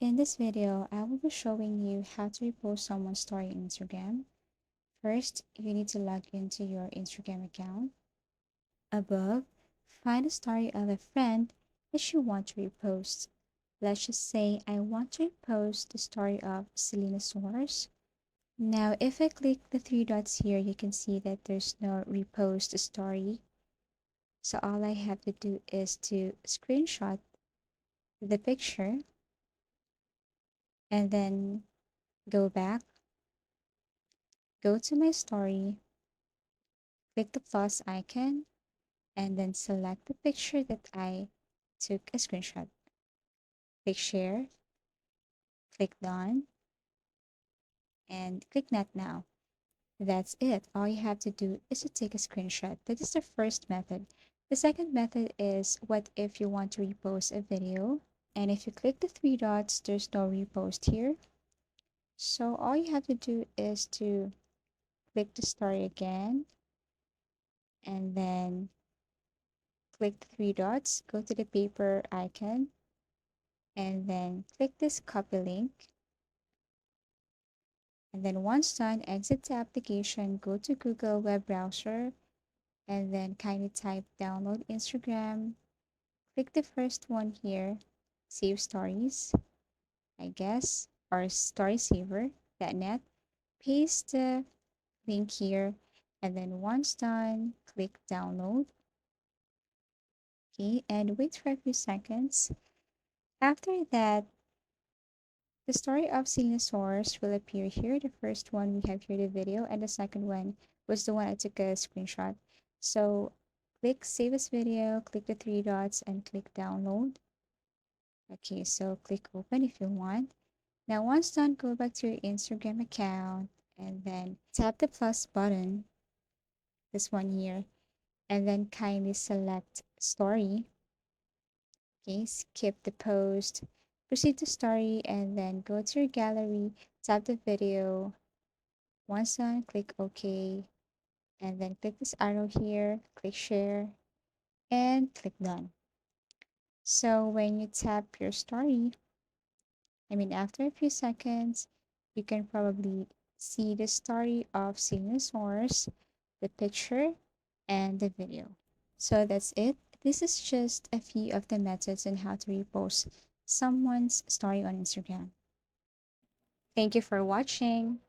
In this video, I will be showing you how to repost someone's story on Instagram. First, you need to log into your Instagram account. Above, find a story of a friend that you want to repost. Let's just say I want to repost the story of Selena Soares. Now, if I click the three dots here, you can see that there's no repost story. So all I have to do is to screenshot the picture and then go back, go to my story, click the plus icon, and then select the picture that I took a screenshot. Click share, click done, and click not now. That's it. All you have to do is to take a screenshot. That is the first method. The second method is what if you want to repost a video, and if you click the three dots, there's no repost here. So all you have to do is to click the story again, and then click the three dots, go to the paper icon, and then click this copy link. And then once done, exit the application, go to Google web browser, and then kindly type download Instagram. Click the first one here, save stories, I guess, or storysaver.net. Paste the link here, and then once done, click download. Okay, and wait for a few seconds. After that, the story of Selena Source will appear here. The first one we have here, the video, and the second one was the one I took a screenshot. So click save as video, click the three dots, and click download. Okay, so click open if you want. Now, once done, go back to your Instagram account and then tap the plus button, this one here, and then kindly select story. Okay, skip the post, proceed to story, and then go to your gallery, tap the video. Once done, click OK, and then click this arrow here, click share, and click done. So when you tap your story, after a few seconds, you can probably see the story of Signosaurus, the picture, and the video. So that's it. This is just a few of the methods on how to repost someone's story on Instagram. Thank you for watching.